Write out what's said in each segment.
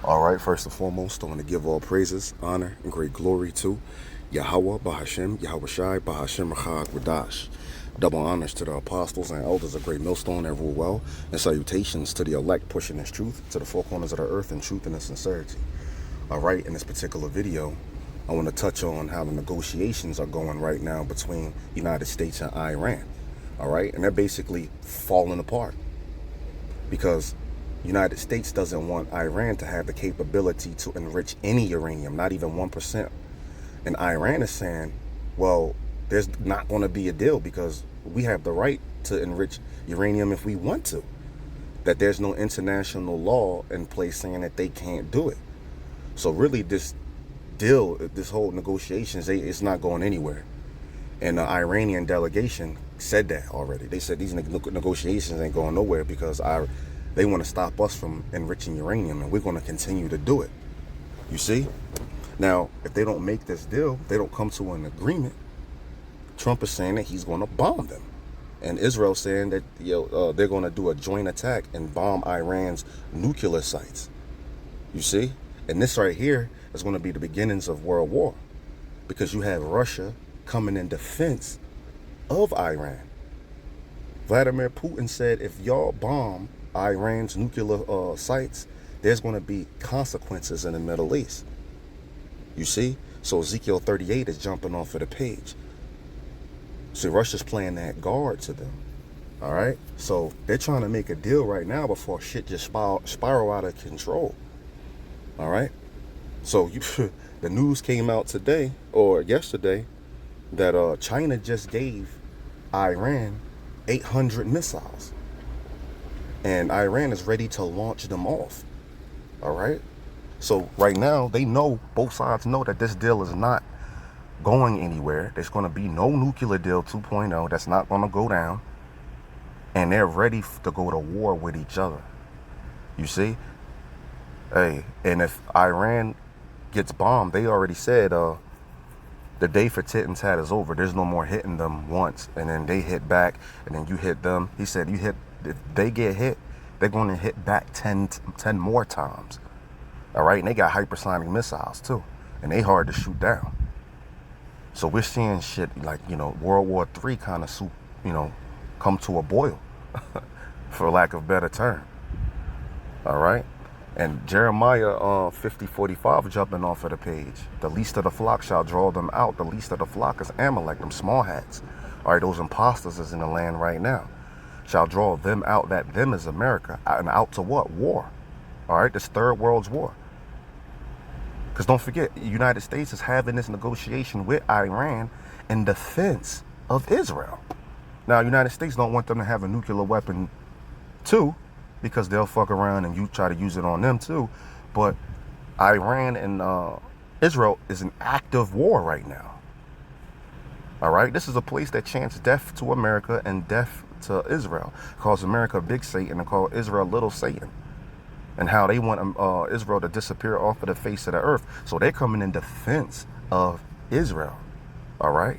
All right, first and foremost, I want to give all praises, honor, and great glory to Yahweh, Bahashem, Yahweh Shai, Bahashem, Rachad, Radash. Double honors to the apostles and elders of Great Millstone that rule well, and salutations to the elect pushing this truth to the four corners of the earth in truth and in sincerity. All right, in this particular video, I want to touch on how the negotiations are going right now between United States and Iran. All right, and they're basically falling apart because United States doesn't want Iran to have the capability to enrich any uranium, not even 1%. And Iran is saying, well, there's not going to be a deal because we have the right to enrich uranium if we want to. That there's no international law in place saying that they can't do it. So really this deal, this whole negotiations, it's not going anywhere. And the Iranian delegation said that already. They said these negotiations ain't going nowhere because they want to stop us from enriching uranium, and we're going to continue to do it. You see? Now, if they don't make this deal, they don't come to an agreement, Trump is saying that he's going to bomb them. And Israel saying that they're going to do a joint attack and bomb Iran's nuclear sites. You see? And this right here is going to be the beginnings of World War, because you have Russia coming in defense of Iran. Vladimir Putin said if y'all bomb Iran's nuclear sites, there's going to be consequences in the Middle East. You see? So Ezekiel 38 is jumping off of the page. See, Russia's playing that guard to them. All right? So they're trying to make a deal right now before shit just spiral out of control. All right? So the news came out today or yesterday that China just gave Iran 800 missiles. And Iran is ready to launch them off. All right? So right now, they know, both sides know that this deal is not going anywhere. There's going to be no nuclear deal 2.0. That's not going to go down. And they're ready to go to war with each other. You see? Hey, and if Iran gets bombed, they already said the day for titting's hat is over. There's no more hitting them once. And then they hit back, and then you hit them. He said if they get hit, they're going to hit back 10 more times. All right, and they got hypersonic missiles too, and they hard to shoot down. So we're seeing shit like, World War III kind of, come to a boil, for lack of a better term. All right, and Jeremiah 50:45 jumping off of the page. The least of the flock shall draw them out. The least of the flock is Amalek, them small hats. All right, those imposters is in the land right now. Shall draw them out, that them is America, and out to what? War. All right, this third world's war. Because don't forget, the United States is having this negotiation with Iran in defense of Israel. Now, the United States don't want them to have a nuclear weapon too, because they'll fuck around and you try to use it on them too. But Iran and Israel is in active war right now. All right, this is a place that chants death to America and death to Israel. Calls America Big Satan and calls Israel Little Satan. And how they want Israel to disappear off of the face of the earth. So they're coming in defense of Israel. All right?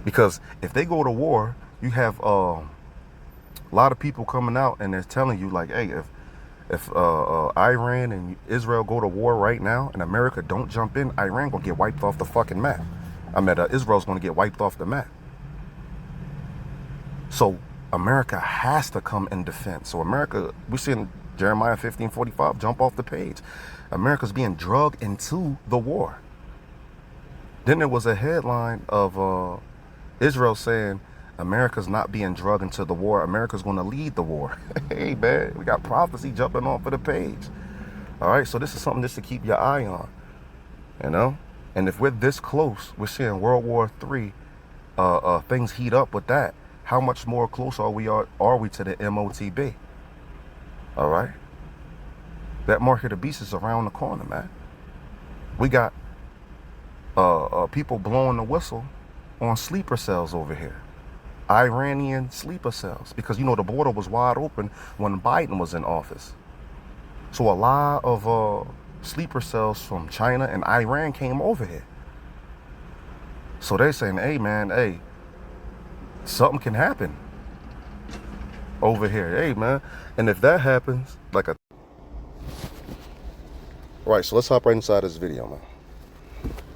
Because if they go to war, you have a lot of people coming out and they're telling you like, hey, if Iran and Israel go to war right now and America don't jump in, Iran gonna get wiped off the fucking map. Israel's gonna get wiped off the map. So America has to come in defense. So America, we're seeing Jeremiah 15:45 jump off the page. America's being drugged into the war. Then there was a headline of Israel saying America's not being drugged into the war. America's going to lead the war. Hey, man, we got prophecy jumping off of the page. All right, so this is something just to keep your eye on, And if we're this close, we're seeing World War III, things heat up with that. How much more close are we to the MOTB? All right? That mark of the beast is around the corner, man. We got people blowing the whistle on sleeper cells over here. Iranian sleeper cells. Because, the border was wide open when Biden was in office. So a lot of sleeper cells from China and Iran came over here. So they're saying, hey, man, something can happen over here. Hey, man. And if that happens, like Right, so let's hop right inside this video, man.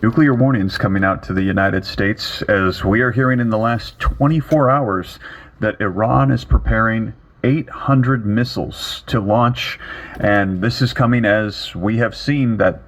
Nuclear warnings coming out to the United States as we are hearing in the last 24 hours that Iran is preparing 800 missiles to launch. And this is coming as we have seen that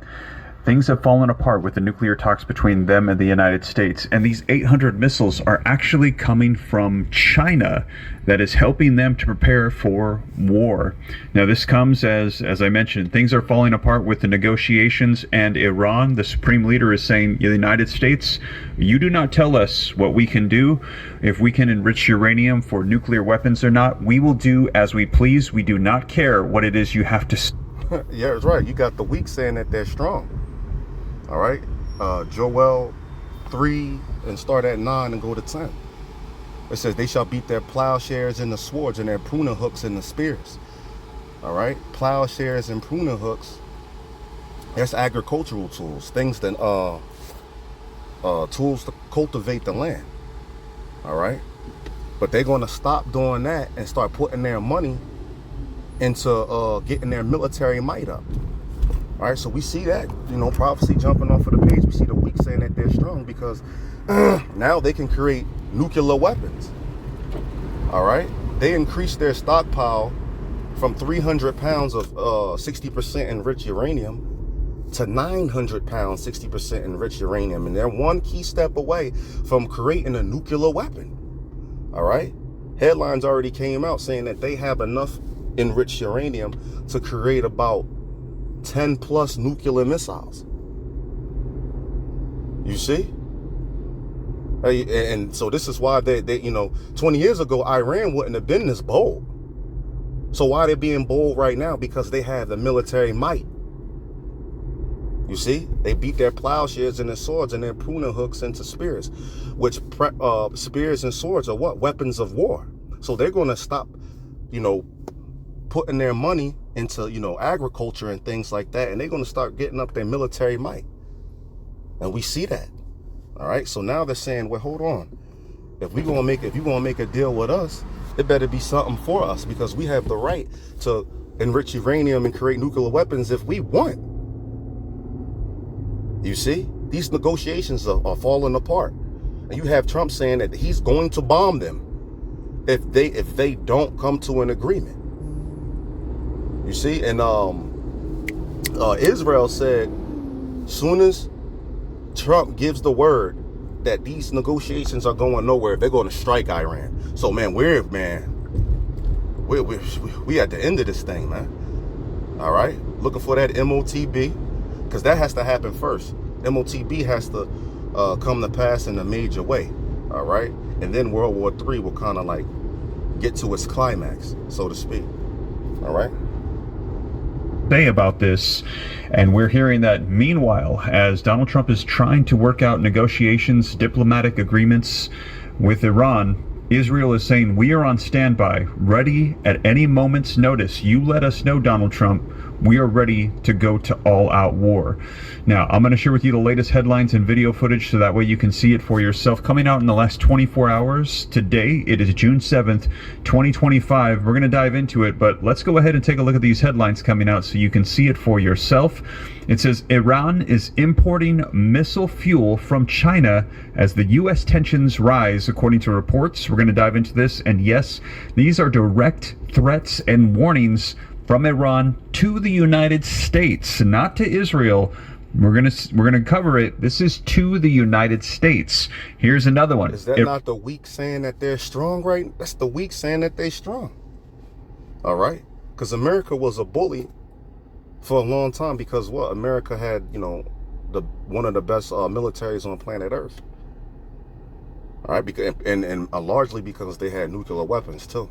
things have fallen apart with the nuclear talks between them and the United States. And these 800 missiles are actually coming from China that is helping them to prepare for war. Now, this comes as I mentioned, things are falling apart with the negotiations, and Iran, the supreme leader, is saying, the United States, you do not tell us what we can do. If we can enrich uranium for nuclear weapons or not, we will do as we please. We do not care what it is you have to. Yeah, that's right. You got the weak saying that they're strong. All right, Joel 3 and start at 9 and go to 10. It says they shall beat their plowshares and the swords and their pruning hooks and the spears. All right, plowshares and pruning hooks. That's agricultural tools, things that tools to cultivate the land. All right, but they're going to stop doing that and start putting their money into getting their military might up. All right, so we see that, prophecy jumping off of the page. We see the weak saying that they're strong because now they can create nuclear weapons. All right, they increased their stockpile from 300 pounds of 60% enriched uranium to 900 pounds, 60% enriched uranium. And they're one key step away from creating a nuclear weapon. All right, headlines already came out saying that they have enough enriched uranium to create about 10 plus nuclear missiles. You see? And so this is why they 20 years ago, Iran wouldn't have been this bold. So why they're being bold right now? Because they have the military might. You see? They beat their plowshares and their swords and their pruning hooks into spears, which spears and swords are what? Weapons of war. So they're going to stop, putting their money into, agriculture and things like that. And they're going to start getting up their military might. And we see that. All right. So now they're saying, well, hold on. If you're going to make a deal with us, it better be something for us, because we have the right to enrich uranium and create nuclear weapons if we want. You see, these negotiations are falling apart. And you have Trump saying that he's going to bomb them if they don't come to an agreement. You see, and Israel said, soon as Trump gives the word that these negotiations are going nowhere, they're going to strike Iran. So, man, we at the end of this thing, man. All right, looking for that MOTB, because that has to happen first. MOTB has to come to pass in a major way. All right, and then World War III will kind of like get to its climax, so to speak. All right. Say about this, and we're hearing that meanwhile, as Donald Trump is trying to work out negotiations, diplomatic agreements with Iran, Israel is saying, we are on standby, ready at any moment's notice. You let us know, Donald Trump. We are ready to go to all-out war. Now, I'm going to share with you the latest headlines and video footage so that way you can see it for yourself. Coming out in the last 24 hours. Today, it is June 7th, 2025. We're going to dive into it, but let's go ahead and take a look at these headlines coming out so you can see it for yourself. It says, Iran is importing missile fuel from China as the U.S. tensions rise, according to reports. We're going to dive into this, and yes, these are direct threats and warnings from Iran to the United States, not to Israel. We're gonna cover it. This is to the United States. Here's another one. Is that not the weak saying that they're strong, right? That's the weak saying that they're strong. All right, because America was a bully for a long time, because what? America had, one of the best militaries on planet Earth. All right, because and largely because they had nuclear weapons too.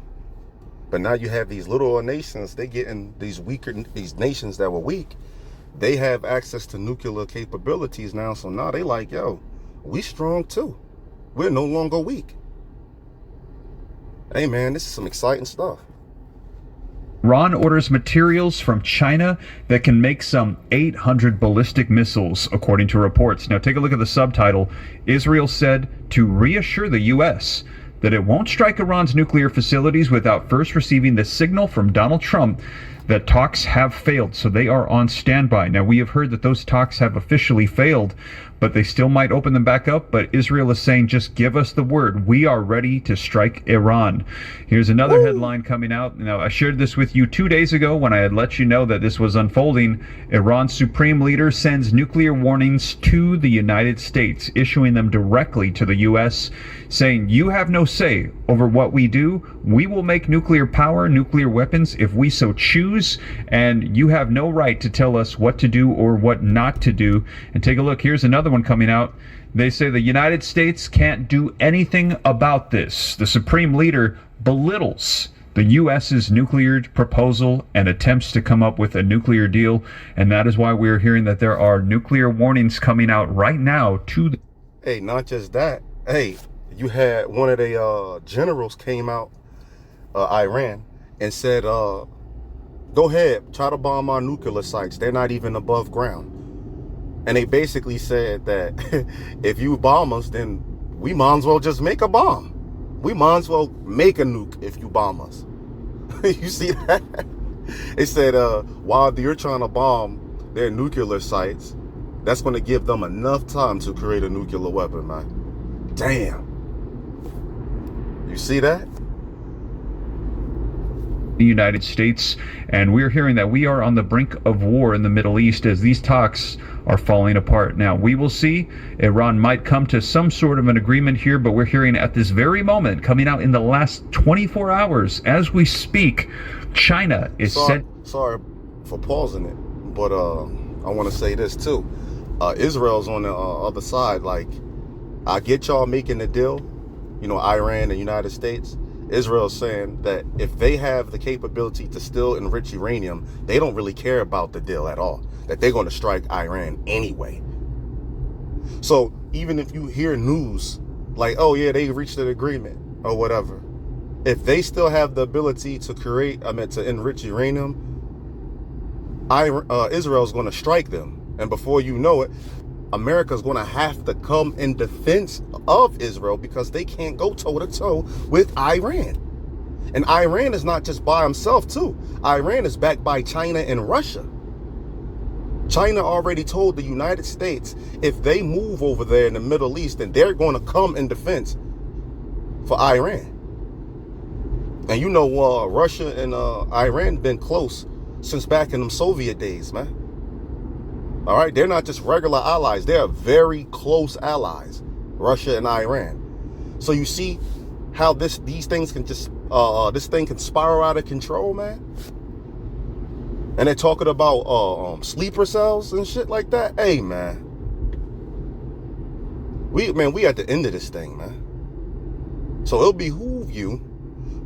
But now you have these little nations, they getting these nations that were weak, they have access to nuclear capabilities now. So now they like, yo, we strong too. We're no longer weak. Hey man, this is some exciting stuff. Iran orders materials from China that can make some 800 ballistic missiles, according to reports. Now take a look at the subtitle. Israel said to reassure the U.S. that it won't strike Iran's nuclear facilities without first receiving the signal from Donald Trump that talks have failed, so they are on standby. Now, we have heard that those talks have officially failed, but they still might open them back up. But Israel is saying, just give us the word. We are ready to strike Iran. Here's another headline coming out. Now, I shared this with you 2 days ago when I had let you know that this was unfolding. Iran's supreme leader sends nuclear warnings to the United States, issuing them directly to the U.S., saying, you have no say over what we do. We will make nuclear power, nuclear weapons, if we so choose, and you have no right to tell us what to do or what not to do. And take a look. Here's another one coming out. They say the United States can't do anything about this. The supreme leader belittles the U.S.'s nuclear proposal and attempts to come up with a nuclear deal, and that is why we're hearing that there are nuclear warnings coming out right now to the... Hey, not just that. Hey, you had one of the generals came out, Iran, and said, go ahead, try to bomb our nuclear sites. They're not even above ground. And they basically said that if you bomb us, then we might as well just make a bomb. We might as well make a nuke if you bomb us. You see that? They said, while you're trying to bomb their nuclear sites, that's going to give them enough time to create a nuclear weapon, man. Damn. You see that? The United States, and we're hearing that we are on the brink of war in the Middle East as these talks are falling apart. Now, we will see. Iran might come to some sort of an agreement here, but we're hearing at this very moment, coming out in the last 24 hours, as we speak, China is Sorry for pausing it, but I want to say this too. Israel's on the other side. Like, I get y'all making the deal, you know, Iran and United States. Israel's saying that if they have the capability to still enrich uranium, they don't really care about the deal at all, that they're going to strike Iran anyway. So even if you hear news like, oh yeah, they reached an agreement or whatever, if they still have the ability to to enrich uranium, Israel's going to strike them. And before you know it, America's going to have to come in defense of Israel because they can't go toe-to-toe with Iran. And Iran is not just by himself, too. Iran is backed by China and Russia. China already told the United States if they move over there in the Middle East, then they're going to come in defense for Iran. And you know, Russia and Iran been close since back in them Soviet days, man. All right, they're not just regular allies. They're very close allies, Russia and Iran. So you see how these things can just, this thing can spiral out of control, man. And they're talking about sleeper cells and shit like that. Hey, man. We at the end of this thing, man. So it'll behoove you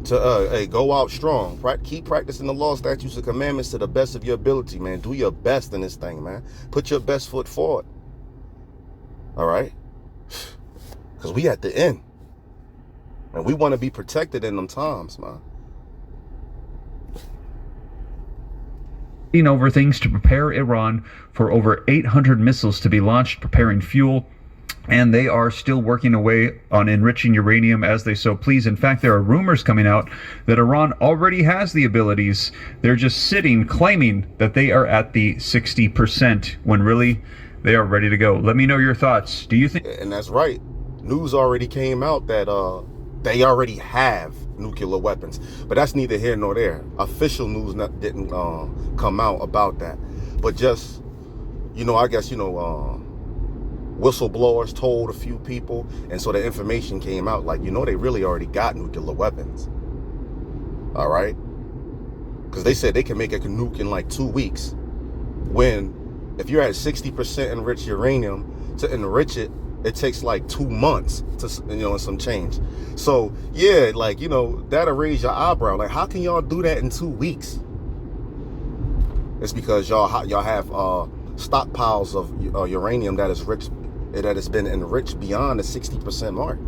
to go out strong. Keep practicing the law, statutes, and commandments to the best of your ability, man. Do your best in this thing, man. Put your best foot forward. All right? Because we at the end. And we want to be protected in them times, man. Over things to prepare Iran for over 800 missiles to be launched, preparing fuel. And they are still working away on enriching uranium as they so please. In fact, there are rumors coming out that Iran already has the abilities. They're just sitting, claiming that they are at the 60%, when really they are ready to go. Let me know your thoughts. Do you think... And that's right. News already came out that they already have nuclear weapons. But that's neither here nor there. Official news didn't come out about that. But just, I guess, whistleblowers told a few people, and so the information came out like, they really already got nuclear weapons. All right? Because they said they can make a nuke in like 2 weeks. When, if you're at 60% enriched uranium, to enrich it, it takes like 2 months to, and some change. So, yeah, like, that'll raise your eyebrow. Like, how can y'all do that in 2 weeks? It's because y'all have stockpiles of uranium that has been enriched beyond the 60% mark.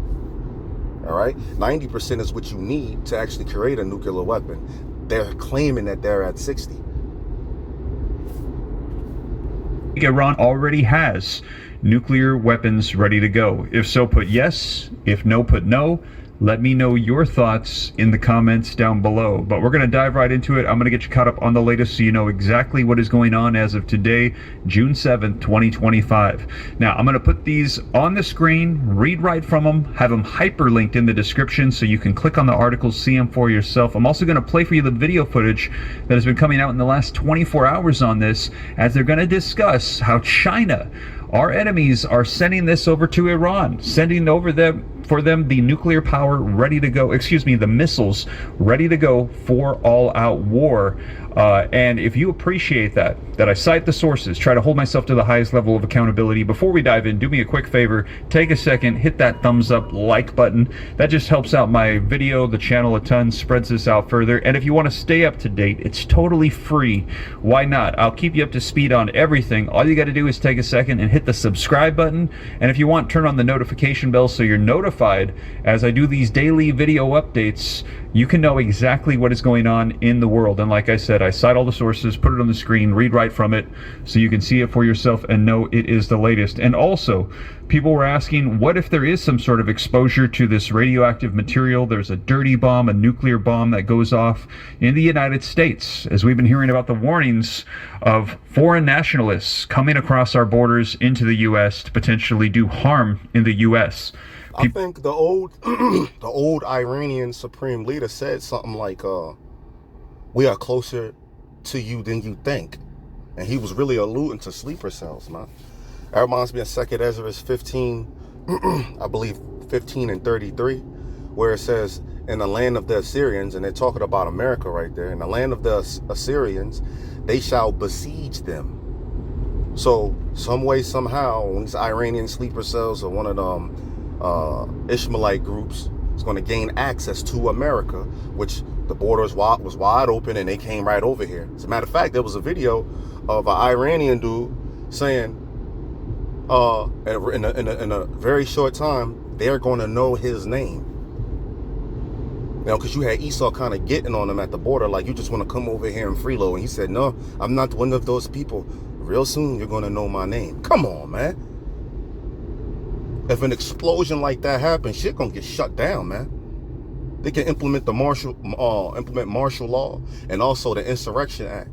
All right, 90% is what you need to actually create a nuclear weapon. They're claiming that they're at 60. Iran already has nuclear weapons ready to go. If so, put yes. If no, put no. Let me know your thoughts in the comments down below. But we're going to dive right into it. I'm going to get you caught up on the latest so you know exactly what is going on as of today, June 7th, 2025. Now, I'm going to put these on the screen, read right from them, have them hyperlinked in the description so you can click on the articles, see them for yourself. I'm also going to play for you the video footage that has been coming out in the last 24 hours on this, as they're going to discuss how China, our enemies, are sending this over to Iran, sending over for them the nuclear power ready to go, the missiles ready to go for all-out war. And if you appreciate that I cite the sources, try to hold myself to the highest level of accountability, before we dive in, do me a quick favor, take a second, hit that thumbs up, like button. That just helps out my video, the channel a ton, spreads this out further. And if you want to stay up to date, it's totally free. Why not? I'll keep you up to speed on everything. All you got to do is take a second and hit the subscribe button. And if you want, turn on the notification bell so you're notified as I do these daily video updates. You can know exactly what is going on in the world. And like I said, I cite all the sources, put it on the screen, read right from it so you can see it for yourself and know it is the latest. And also, people were asking, what if there is some sort of exposure to this radioactive material? There's a dirty bomb, a nuclear bomb that goes off in the United States, as we've been hearing about the warnings of foreign nationalists coming across our borders into the U.S. to potentially do harm in the U.S. I think the old the old Iranian supreme leader said something like, we are closer to you than you think. And he was really alluding to sleeper cells, man. That reminds me of 2nd Ezra 15, I believe 15 and 33, where it says, in the land of the Assyrians, and they're talking about America right there, in the land of the Assyrians, they shall besiege them. So some way, somehow, these Iranian sleeper cells or one of them Ishmaelite groups is going to gain access to America, which the border was wide open and they came right over here. As a matter of fact, there was a video of an Iranian dude saying, in a very short time, they're going to know his name. You know, because you had Esau kind of getting on him at the border, like, you just want to come over here and freeload. And he said, no, I'm not one of those people. Real soon, you're going to know my name. Come on, man. If an explosion like that happens, shit gonna get shut down, man. They can implement the martial law and also the Insurrection Act,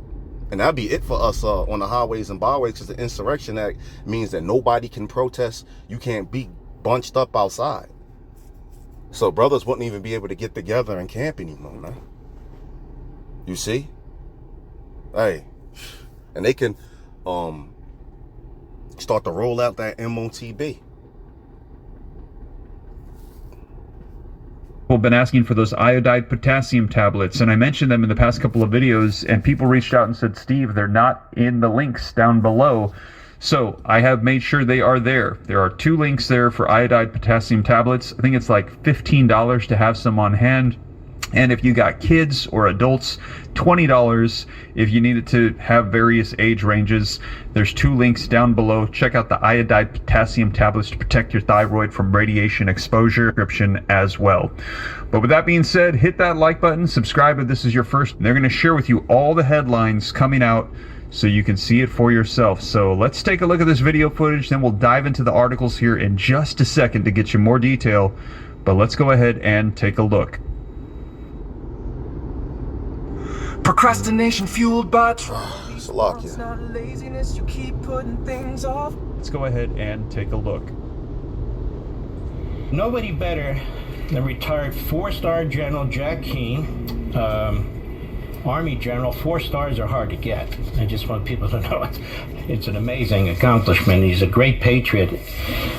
and that'd be it for us on the highways and byways. Because the Insurrection Act means that nobody can protest. You can't be bunched up outside, so brothers wouldn't even be able to get together and camp anymore, man. You see, hey, and they can start to roll out that MOTB. People have been asking for those iodide potassium tablets, and I mentioned them in the past couple of videos, and people reached out and said, Steve, they're not in the links down below. So I have made sure they are there. There are 2 links there for iodide potassium tablets. I think it's like $15 to have some on hand. And if you got kids or adults, $20 if you needed to have various age ranges. There's 2 links down below. Check out the iodide potassium tablets to protect your thyroid from radiation exposure description as well. But with that being said, hit that like button, subscribe if this is your first. They're going to share with you all the headlines coming out so you can see it for yourself. So let's take a look at this video footage, then we'll dive into the articles here in just a second to get you more detail. But let's go ahead and take a look. Procrastination fueled by It's not laziness, you keep putting things off. Let's go ahead and take a look. Nobody better than retired 4-star General Jack Keane, Army General. 4 stars are hard to get. I just want people to know it's an amazing accomplishment. He's a great patriot.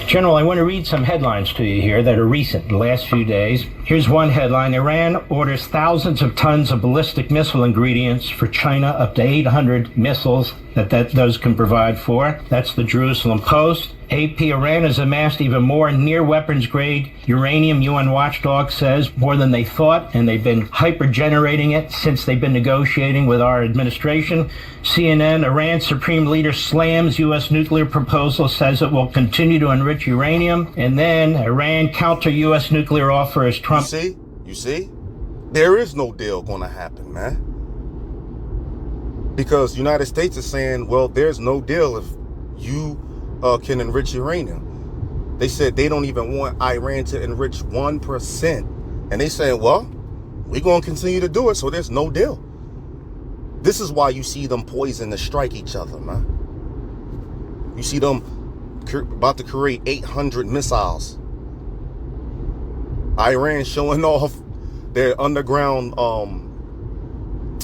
General, I want to read some headlines to you here that are recent, the last few days. Here's one headline. Iran orders thousands of tons of ballistic missile ingredients for China, up to 800 missiles that those can provide for. That's the Jerusalem Post. AP, Iran has amassed even more near weapons grade uranium, UN watchdog says, more than they thought, and they've been hyper-generating it since they've been negotiating with our administration. CNN, Iran's supreme leader slams U.S. nuclear proposal, says it will continue to enrich uranium. And then Iran counter U.S. nuclear offer as Trump... You see? There is no deal going to happen, man. Because the United States is saying, well, there's no deal if you can enrich uranium. They said they don't even want Iran to enrich 1% And they saying, well, we're going to continue to do it, so there's no deal. This is why you see them poison to strike each other, man. You see them about to create 800 missiles. Iran showing off their underground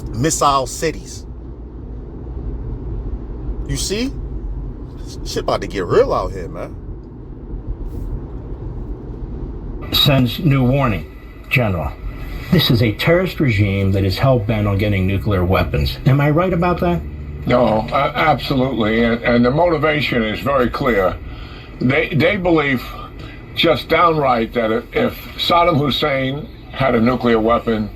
missile cities. You see? Shit about to get real out here, man. Sends new warning, General. This is a terrorist regime that is hell-bent on getting nuclear weapons. Am I right about that? No, absolutely. And the motivation is very clear. They believe just downright that if Saddam Hussein had a nuclear weapon,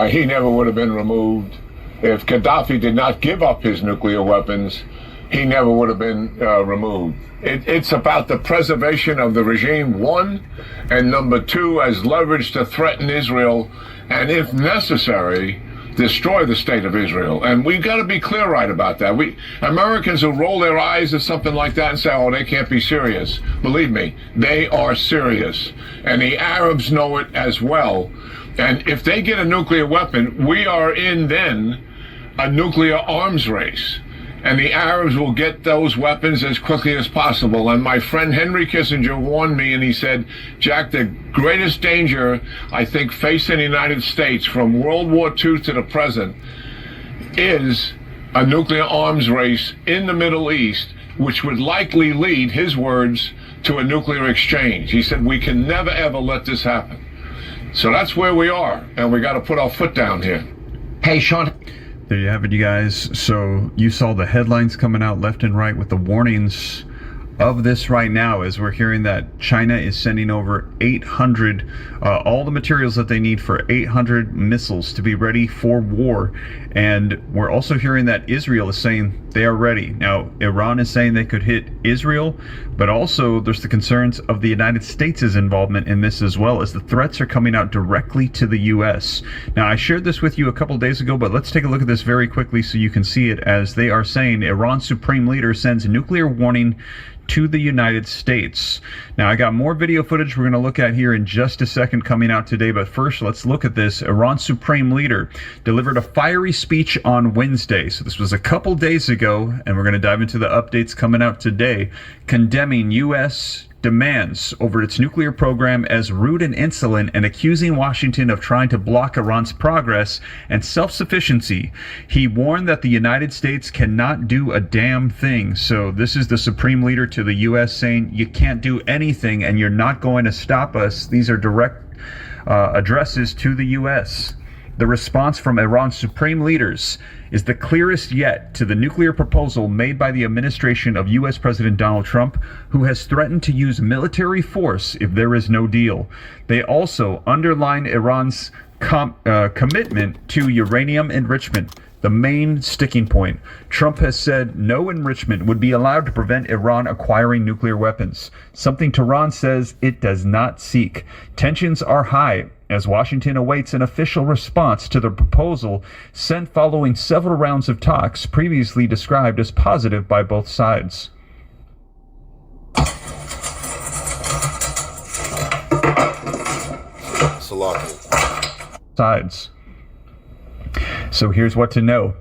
he never would have been removed. If Gaddafi did not give up his nuclear weapons, he never would have been removed. It's about the preservation of the regime, one, and number two, as leverage to threaten Israel, and if necessary, destroy the state of Israel. And we've got to be clear right about that. Americans who roll their eyes at something like that and say, oh, they can't be serious. Believe me, they are serious. And the Arabs know it as well. And if they get a nuclear weapon, we are in then a nuclear arms race. And the Arabs will get those weapons as quickly as possible. And my friend Henry Kissinger warned me, and he said, Jack, the greatest danger, I think, facing the United States from World War II to the present is a nuclear arms race in the Middle East, which would likely lead, his words, to a nuclear exchange. He said, we can never, ever let this happen. So that's where we are, and we got to put our foot down here. Hey, Sean. There you have it, you guys. So you saw the headlines coming out left and right with the warnings of this right now, as we're hearing that China is sending over 800, all the materials that they need for 800 missiles to be ready for war. And we're also hearing that Israel is saying they are ready. Now, Iran is saying they could hit Israel, but also there's the concerns of the United States' involvement in this as well, as the threats are coming out directly to the U.S. Now, I shared this with you a couple days ago, but let's take a look at this very quickly so you can see it, as they are saying Iran's supreme leader sends nuclear warning to the United States. Now, I got more video footage we're going to look at here in just a second coming out today, but first let's look at this. Iran's supreme leader delivered a fiery speech on Wednesday. So this was a couple days ago, and we're going to dive into the updates coming out today, condemning U.S. demands over its nuclear program as rude and insolent, and accusing Washington of trying to block Iran's progress and self-sufficiency. He warned that the United States cannot do a damn thing. So this is the supreme leader to the U.S. saying, you can't do anything and you're not going to stop us. These are direct addresses to the U.S. The response from Iran's supreme leaders is the clearest yet to the nuclear proposal made by the administration of U.S. President Donald Trump, who has threatened to use military force if there is no deal. They also underline Iran's commitment to uranium enrichment, the main sticking point. Trump has said no enrichment would be allowed to prevent Iran acquiring nuclear weapons, something Tehran says it does not seek. Tensions are high as Washington awaits an official response to the proposal sent following several rounds of talks previously described as positive by both sides. Sides. So here's what to know.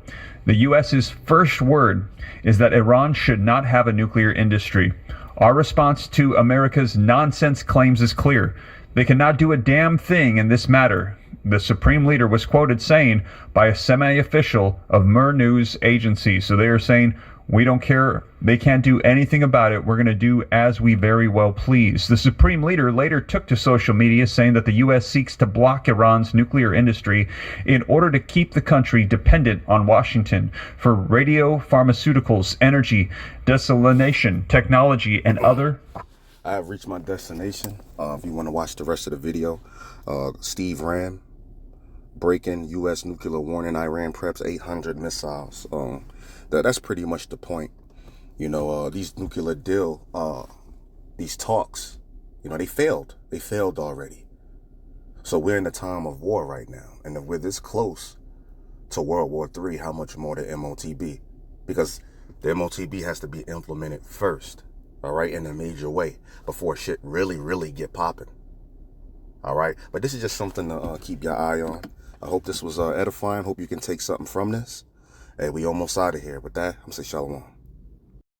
The U.S.'s first word is that Iran should not have a nuclear industry. Our response to America's nonsense claims is clear. They cannot do a damn thing in this matter, the supreme leader was quoted saying by a semi-official of Mer News agency. So they are saying, we don't care. They can't do anything about it. We're going to do as we very well please. The supreme leader later took to social media saying that the U.S. seeks to block Iran's nuclear industry in order to keep the country dependent on Washington for radio, pharmaceuticals, energy, desalination, technology, and other. I have reached my destination. If you want to watch the rest of the video, Steve Ram, breaking U.S. nuclear warning, Iran preps 800 missiles. That's pretty much the point. You know, these nuclear deal, these talks, you know, they failed. They failed already. So we're in a time of war right now. And if we're this close to World War III, how much more the MOTB? Because the MOTB has to be implemented first, all right, in a major way before shit really get popping. All right, but this is just something to keep your eye on. I hope this was edifying. Hope you can take something from this. Hey, we almost out of here. With that, I'm saying shalom.